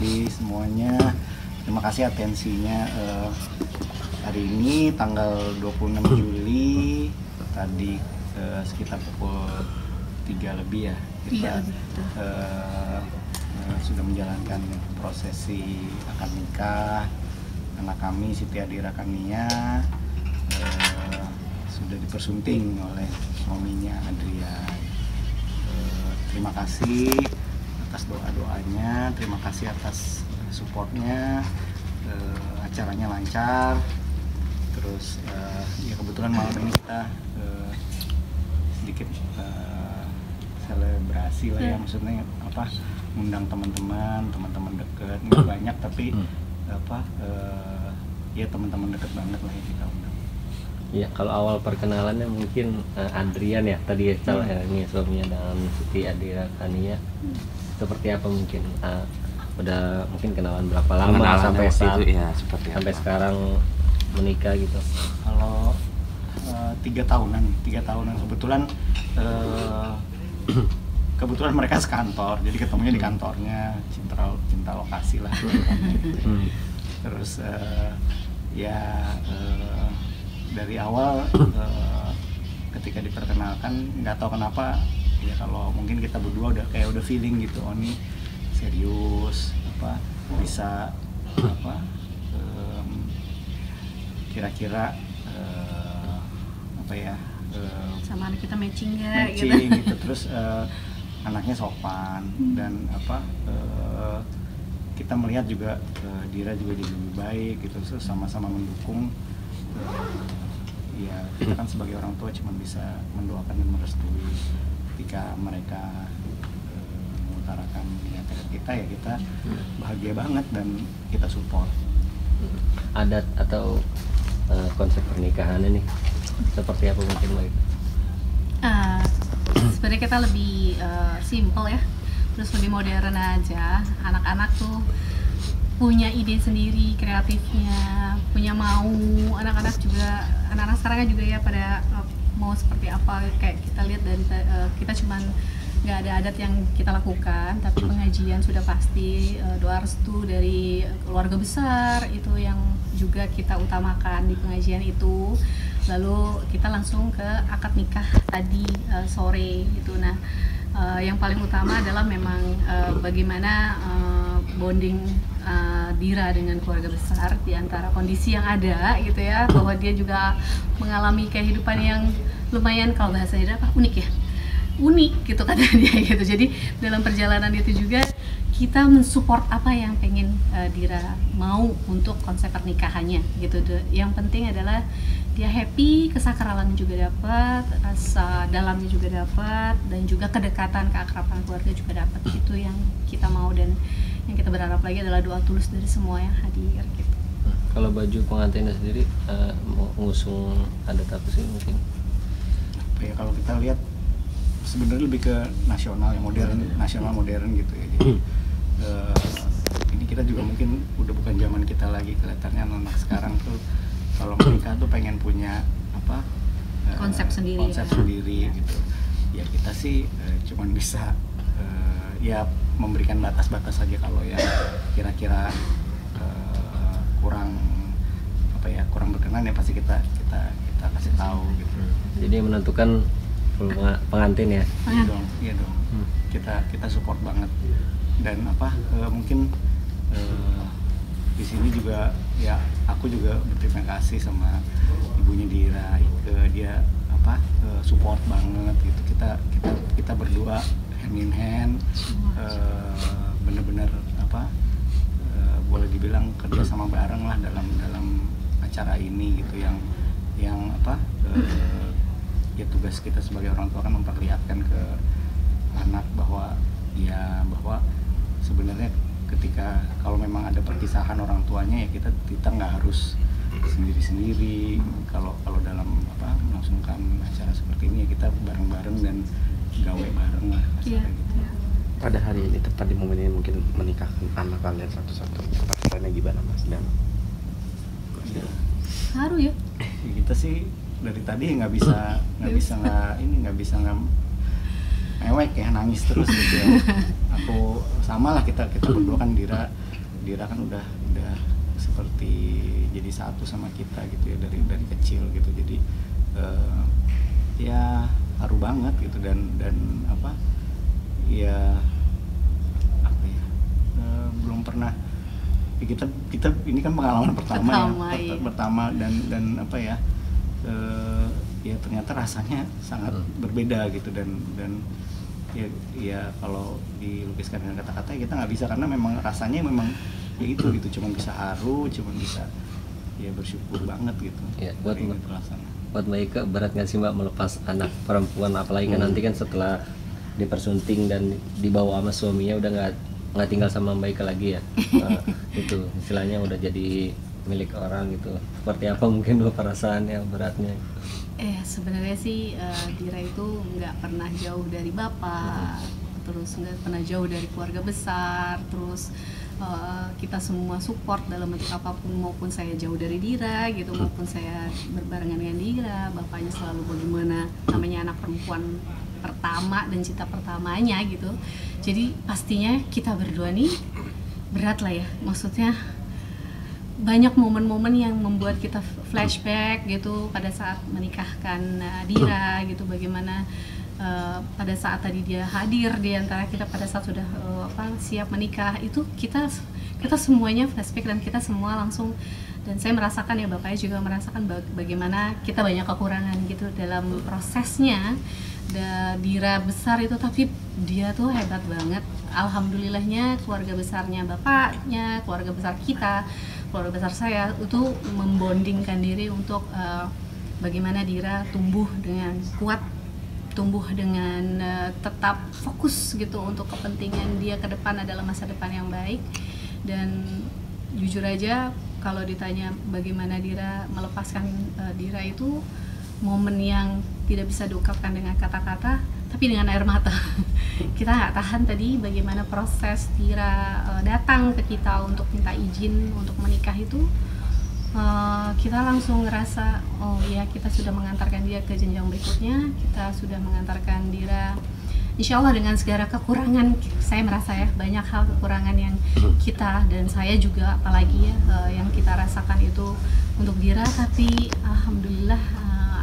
kasih semuanya. Terima kasih atensinya. Hari ini tanggal 26 Juli tadi sekitar pukul 3 lebih ya kita sudah menjalankan prosesi akad nikah anak kami Siti Adira Kania, sudah dipersunting oleh suaminya Adrian. Terima kasih atas doa-doanya, terima kasih atas supportnya. Acaranya lancar, terus ya kebetulan malam ini kita sedikit selebrasi lah ya, maksudnya apa, undang teman-teman deket, nggak banyak tapi ya teman-teman deket banget lah yang kita undang. Iya, kalau awal perkenalannya mungkin Adrian ya tadi ya, ini suaminya dengan Siti Adira Kania. Seperti apa mungkin? Udah mungkin kenalan berapa lama sampai saat itu, ya, sampai sekarang menikah gitu? Kalau 3 tahunan kebetulan mereka sekantor, jadi ketemunya di kantornya, cinta lokasi lah. Terus dari awal ketika diperkenalkan nggak tahu kenapa ya, kalau mungkin kita berdua udah feeling gitu, oh ini serius, bisa kira-kira sama anak kita matching gitu. Terus anaknya sopan dan kita melihat juga Dira juga jadi lebih baik gitu, terus sama-sama mendukung. Ya kita kan sebagai orang tua cuma bisa mendoakan dan merestui. Ketika mereka mengutarakan niatan kita, ya kita bahagia banget dan kita support. Adat atau konsep pernikahannya nih seperti apa mungkin Mbak? Sebenarnya kita lebih simple ya, terus lebih modern aja. Anak-anak tuh punya ide sendiri, kreatifnya, punya mau. Anak-anak sekarang juga ya pada mau seperti apa, kayak kita lihat dari kita cuman nggak ada adat yang kita lakukan, tapi pengajian sudah pasti, doa restu dari keluarga besar itu yang juga kita utamakan di pengajian itu. Lalu kita langsung ke akad nikah tadi sore itu. Nah, yang paling utama adalah memang bagaimana bonding Dira dengan keluarga besar di antara kondisi yang ada gitu ya, bahwa dia juga mengalami kehidupan yang lumayan, kalau bahasa Dira unik gitu kata dia gitu. Jadi dalam perjalanan itu juga kita mensupport apa yang pengen Dira mau untuk konsep pernikahannya gitu. Yang penting adalah dia happy, kesakralan juga dapat, rasa dalamnya juga dapat, dan juga kedekatan, keakraban keluarga juga dapat. Itu yang kita mau, dan yang kita berharap lagi adalah doa tulus dari semua yang hadir gitu. Kalau baju pengantinnya sendiri mau ngusung adat apa sih mungkin? Ya kalau kita lihat sebenarnya lebih ke nasional, yang modern, nasional modern gitu ya. Jadi, ini kita juga mungkin udah bukan zaman kita lagi, kelihatannya anak sekarang tuh kalau menikah tuh pengen punya konsep sendiri gitu. Ya kita sih cuman bisa ya memberikan batas-batas saja. Kalau yang kira-kira kurang berkenan ya pasti kita kasih tahu gitu. Jadi menentukan pengantin ya? Iya dong. Kita support banget, dan mungkin di sini juga ya aku juga berterima kasih sama ibunya Dira, dia support banget gitu. Kita berdua hand in hand, bener-bener boleh dibilang kerja sama bareng lah dalam acara ini gitu, yang ya tugas kita sebagai orang tua kan memperlihatkan ke anak bahwa sebenarnya ketika kalau memang ada perpisahan orang tuanya, ya kita nggak harus sendiri-sendiri. Kalau dalam melangsungkan acara seperti ini ya kita bareng-bareng dan gawe bareng lah gitu. Pada hari ini, tepat di momen ini, mungkin menikahkan anak kalian satu-satu, perasaannya gimana Mas? Dan haru ya? Kita sih dari tadi nggak bisa mewek ya, nangis terus gitu ya. Aku sama lah, kita berdua kan, Dira Dira kan udah seperti jadi satu sama kita gitu ya dari kecil gitu. Jadi ya haru banget gitu dan apa ya belum pernah ya, kita ini kan pengalaman pertama dan apa ya ya ternyata rasanya sangat berbeda gitu dan ya kalau dilukiskan dengan kata-kata kita nggak bisa karena memang rasanya memang ya itu gitu, cuman bisa haru, cuman bisa ya bersyukur banget gitu. Ya, buat Mbak Ika berat nggak sih Mbak melepas anak perempuan, apalagi kan nanti kan setelah dipersunting dan dibawa sama suaminya udah nggak tinggal sama Mbak Ika lagi ya. Itu istilahnya udah jadi milik orang gitu. Seperti apa mungkin perasaannya, beratnya? Sebenarnya sih Dira itu nggak pernah jauh dari bapak, terus nggak pernah jauh dari keluarga besar, terus kita semua support dalam bentuk apapun, maupun saya jauh dari Dira gitu, maupun saya berbarengan dengan Dira. Bapaknya selalu bagaimana namanya anak perempuan pertama dan cita pertamanya gitu. Jadi pastinya kita berdua nih berat lah ya, maksudnya banyak momen-momen yang membuat kita flashback gitu pada saat menikahkan Dira gitu, bagaimana pada saat tadi dia hadir di antara kita pada saat sudah siap menikah, itu kita semuanya flashback dan kita semua langsung, dan saya merasakan ya bapaknya juga merasakan bagaimana kita banyak kekurangan gitu dalam prosesnya. Dira besar itu tapi dia tuh hebat banget, alhamdulillahnya keluarga besarnya bapaknya, keluarga besar kita, keluarga besar saya itu membondingkan diri untuk bagaimana Dira tumbuh dengan kuat, tumbuh dengan tetap fokus gitu untuk kepentingan dia ke depan adalah masa depan yang baik. Dan jujur aja kalau ditanya bagaimana Dira melepaskan Dira, itu momen yang tidak bisa diungkapkan dengan kata-kata tapi dengan air mata. Kita nggak tahan tadi bagaimana proses Dira datang ke kita untuk minta izin untuk menikah itu. Kita langsung ngerasa oh ya, kita sudah mengantarkan dia ke jenjang berikutnya, kita sudah mengantarkan Dira insya Allah dengan segala kekurangan. Saya merasa ya banyak hal kekurangan yang kita dan saya juga apalagi ya yang kita rasakan itu untuk Dira, tapi alhamdulillah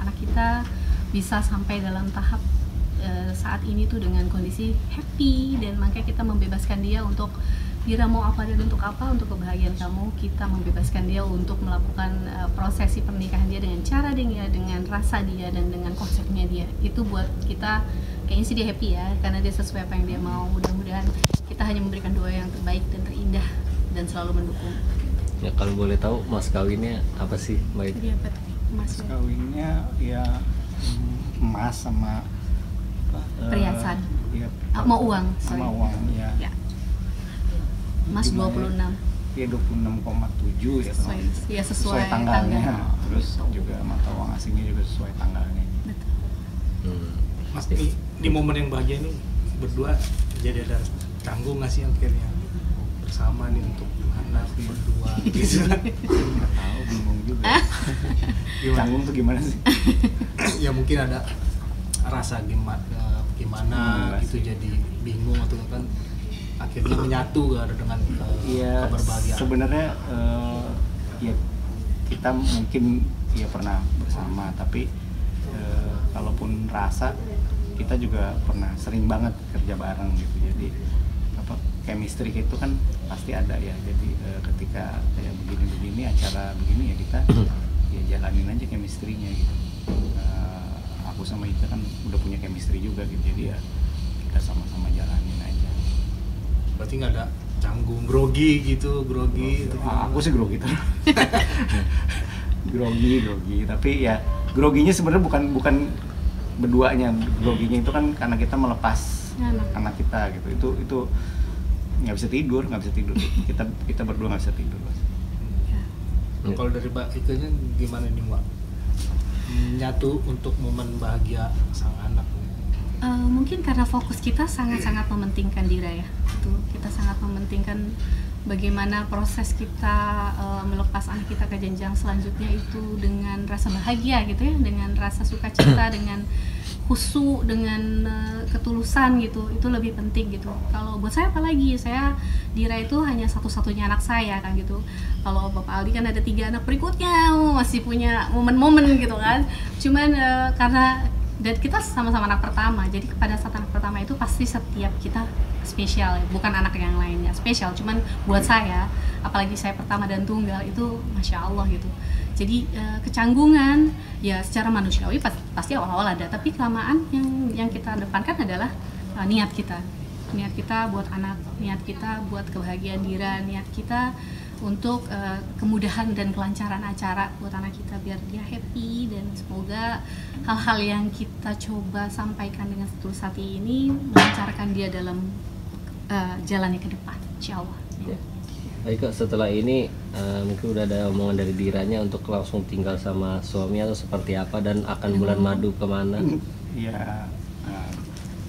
anak kita bisa sampai dalam tahap saat ini tuh dengan kondisi happy, dan makanya kita membebaskan dia untuk Dira mau apa dan untuk apa, untuk kebahagiaan kamu. Kita membebaskan dia untuk melakukan prosesi pernikahan dia dengan cara dia, dengan rasa dia, dan dengan konsepnya dia. Itu buat kita kayaknya sih dia happy ya, karena dia sesuai apa yang dia mau. Mudah-mudahan kita hanya memberikan doa yang terbaik dan terindah dan selalu mendukung. Ya kalau boleh tahu mas kawinnya apa sih Mbak Ika? Jadi apa tuh mas kawinnya ya emas sama perhiasan, ya, mau uang, sama uang ya. Mas 26. Ya 26,7 ya. Sesuai tanggalnya. tanggal. Terus juga mata uang asingnya juga sesuai tanggalnya. Betul. Mas di momen yang bahagia ini berdua jadi ada canggung nggak sih akhirnya bersama nih untuk anak berdua gitu? Nggak tahu, bingung juga. Canggung tuh gimana sih? Ya mungkin ada rasa gimana gitu, jadi bingung atau kan akhirnya menyatu gak ada dengan keberbahagiaan. Sebenarnya ya kita mungkin ya pernah bersama, tapi kalaupun rasa kita juga pernah sering banget kerja bareng gitu. Jadi chemistry itu kan pasti ada ya. Jadi ketika kayak begini acara begini ya kita ya jalanin aja chemistry-nya gitu. Aku sama Ika kan udah punya chemistry juga gitu, jadi ya kita sama-sama jalanin aja. Berarti nggak ada canggung, grogi gitu, grogi. Aku sih grogi terus. grogi, tapi ya groginya sebenarnya bukan berduanya, groginya itu kan karena kita melepas anak kita gitu. Itu nggak bisa tidur. Kita berdua nggak bisa tidur. Kalau dari Mbak Ikanya gimana nih Mbak? Nyatu untuk momen bahagia sang anak. Mungkin karena fokus kita sangat-sangat mementingkan Dira ya. Itu kita sangat mementingkan bagaimana proses kita melepas anak kita ke jenjang selanjutnya itu dengan rasa bahagia gitu ya, dengan rasa sukacita, dengan khusyuk, dengan ketulusan gitu, itu lebih penting gitu. Kalau buat saya apalagi, saya Dira itu hanya satu-satunya anak saya kan gitu. Kalau Bapak Aldi kan ada 3 anak berikutnya, masih punya momen-momen gitu kan. Cuman karena dan kita sama-sama anak pertama, jadi pada saat anak pertama itu pasti setiap kita spesial, bukan anak yang lainnya spesial, cuman buat saya, apalagi saya pertama dan tunggal itu masya Allah gitu. Jadi kecanggungan ya secara manusiawi pasti awal-awal ada, tapi kelamaan yang kita depankan adalah niat kita buat anak, niat kita buat kebahagiaan Dira, niat kita untuk kemudahan dan kelancaran acara buat anak kita biar dia happy, dan semoga hal-hal yang kita coba sampaikan dengan setulus hati ini melancarkan dia dalam jalannya ke depan, insya Allah. Ya. Baik Kak, setelah ini mungkin udah ada omongan dari Diranya untuk langsung tinggal sama suami atau seperti apa, dan akan bulan madu kemana? Ya,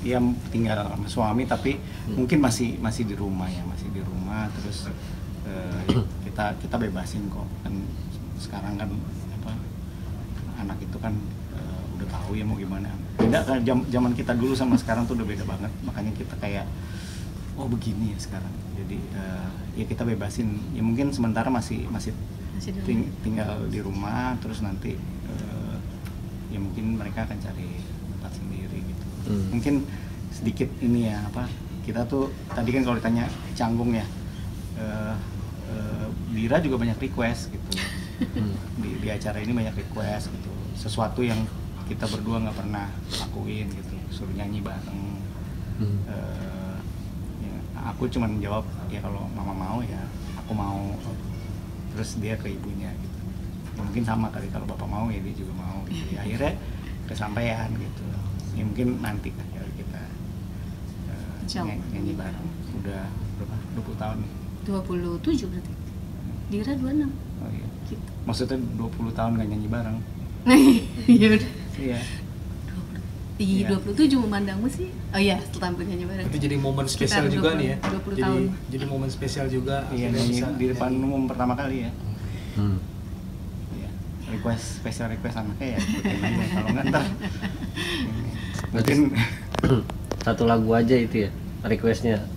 dia tinggal sama suami tapi mungkin masih di rumah ya, masih di rumah. Terus kita bebasin kok, kan sekarang kan apa, anak itu kan udah tahu ya mau gimana. Beda kan zaman kita dulu sama sekarang tuh udah beda banget, makanya kita kayak oh begini ya sekarang. Jadi ya kita bebasin ya, mungkin sementara masih tinggal di rumah, terus nanti ya mungkin mereka akan cari tempat sendiri gitu. Mungkin sedikit ini ya apa, kita tuh tadi kan kalau ditanya canggung ya, Dira juga banyak request gitu. Di acara ini banyak request gitu, sesuatu yang kita berdua nggak pernah lakuin gitu, suruh nyanyi bareng. Ya, aku cuma jawab ya kalau mama mau ya aku mau, terus dia ke ibunya gitu. Ya, mungkin sama kali kalau bapak mau ya dia juga mau gitu. Ya, akhirnya kesampaian gitu. Ya mungkin nanti kan ya kita nyanyi bareng. Udah berapa? 20 tahun. 27 berarti. Dira 26. Oh iya. Gitu. Maksudnya 20 tahun gak nyanyi bareng. Iya udah. Iya. Di Iya. 27 memandangmu sih. Oh iya, setelah bernyanyi bareng. Itu jadi momen spesial Sekitar juga 20 nih ya. 20 tahun. Jadi momen spesial juga. Iya, akhirnya nyanyi bisa di depan nyanyi. umum pertama kali ya. Hmm. Iya. Special request anaknya ya ikutin aja, kalau nggak ntar ini. Mungkin Satu lagu aja itu ya requestnya.